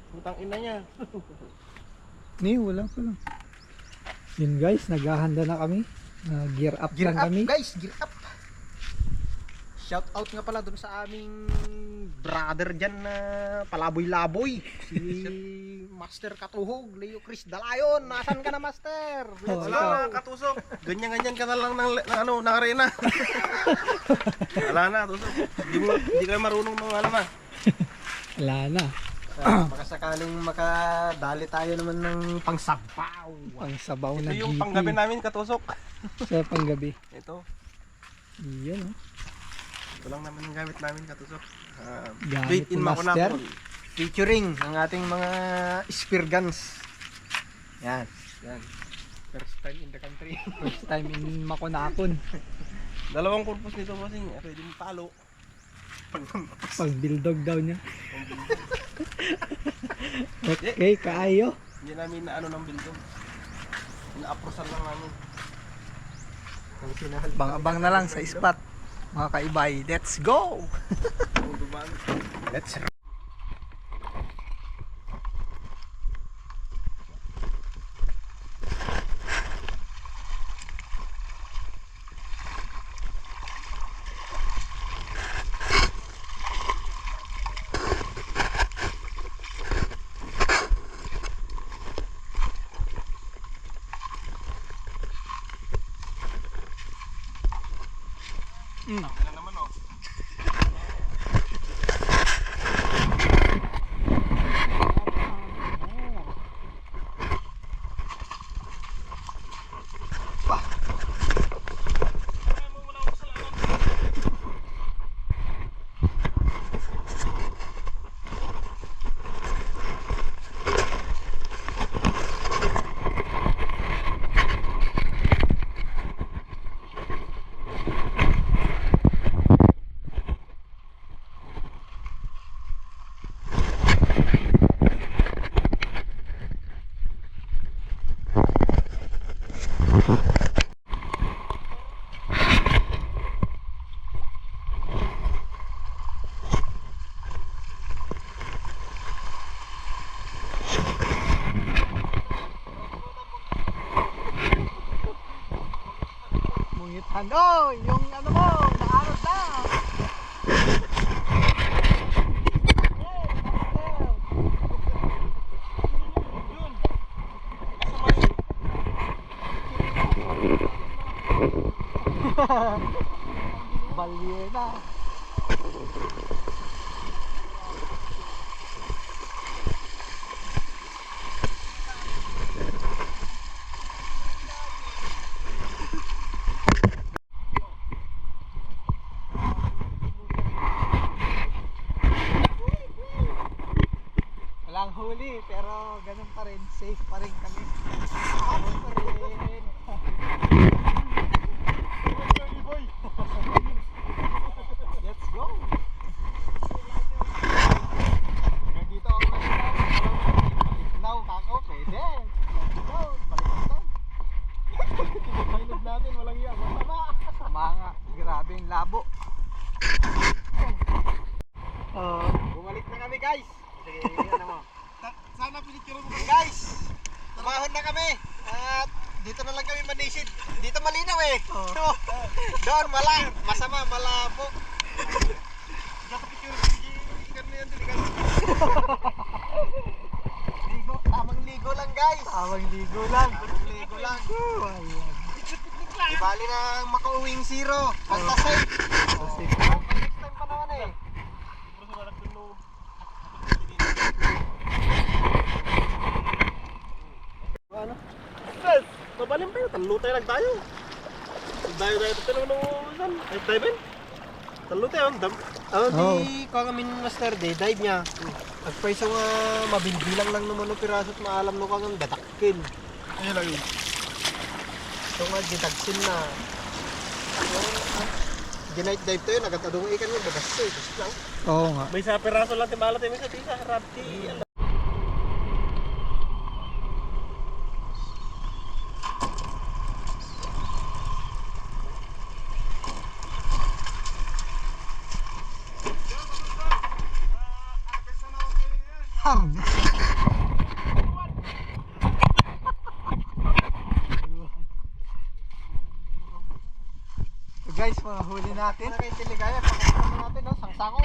Putang ina niya. Wala pa lang. Yun guys, naghahanda na kami. Gear up Gear lang up kami. guys, gear up. Shout out nga pala dun sa aming brother dyan na palaboy-laboy. Si Master Katuhog, Leo Chris Dalayon. Nasaan ka na, Master? Let's Wala go. na, katusok. Ganyan-ganyan ka na lang ng arena. Wala na, tusok. Hindi ka marunong mga ano na. Wala na. Baka sakaling makadali tayo naman ng pangsabaw. Ang sabaw na Ito yung GP. panggabi namin, katusok. Sa panggabi. Ito. Yan Ito lang naman yung gamit namin, katusok. Gamit Bait in ni Master. Makunapol. Featuring ang ating mga spear guns. Yan. Yan. First time in the country. First time in Makunapon. Dalawang purpose nito, bossing. Pwede mo talo. Pag bildog daw niya. Okay, kaayo. Hindi namin na ano ng bildong. Ina-aprosan lang namin. Abang-abang na lang sa spot. Mga kaibay, let's go! Let's Na naman, oh. Mungitan. Oh, yung ano mo, naarot na. Balye na. Walang huli, pero ganun pa rin, safe pa rin kami. Ako pa rin. Let's go! Hanggang dito ako na now, kako, pwede. Let's go! Balik na. Hinod natin, walang iya. Masama. Sama nga, grabe yung labo. bumalik na kami, guys. Sige, yan mo. Sana pinicture mo. Guys, tumahon na kami. At dito na lang kami manisid. Dito malinaw eh. Doon masama, malabo. Ligo, tamang ligo lang guys. Tawang ligo lang. Tamang ligo lang. Ayan. Di bali na makauwing zero. Basta safe. Safe. Next time pa naman eh. Ano? Guys, mabalim pa yun. Talo tayo lang tayo. Dayo-dayo tayo nung ay dive in. Talo tayo. Di ko kami master day dive niya. Nagpaiso nga mabilbilang lang naman ng piraso at maalam no kang datakkin. Ayun lang yun. So nga ditagsin na. Ginight dive tayo, nagatadong ikan mo, bagas to, kasi lang. Oo nga. May sa peraso lang timala tayo sa tisa. Rapti. huli natin. Ano kayong tiligaya? Pakasama natin, no? Sangsako.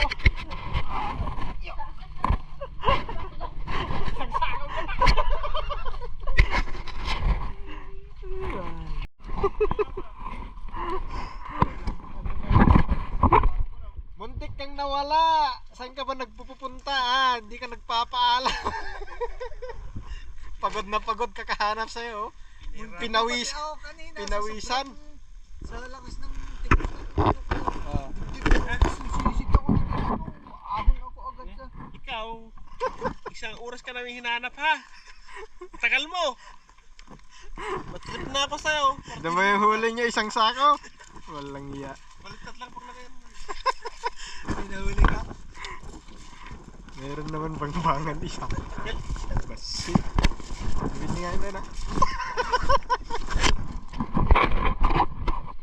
Muntik kang nawala. Saan ka ba nagpupunta? Hindi ka nagpapaalam. Pagod na pagod kakahanap sa'yo. Pinawis. Pinawisan. Sa lakas ng tiktok. Sisisid ako dito. Ahon ako agad sa... Ikaw, isang oras ka namin hinanap ha. Tagal mo. Matrip na ako sa'yo. Diba yung huli niya isang sako? Walang iya. Baliktad lang pag lagay mo. Pinahuli ka. Meron naman bangbangan isa. Basi. Bili nga yun na.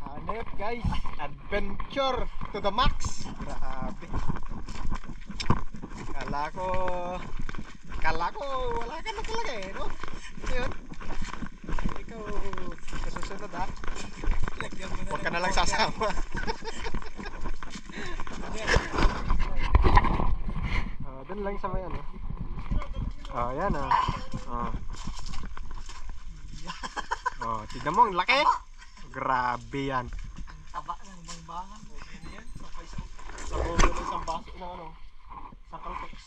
Hanep guys. Adventure to the max. Grabe. Kala ko wala ka na talaga eh, no? Ngayon, ikaw kasusunod ha. Huwag ka na lang sasama. Doon lang sa may ano. Yan tignan mo, ang laki. Grabe yan. Taba ng bangbangan. Sa bulo ng isang baso ng ano. Sa kaltoks.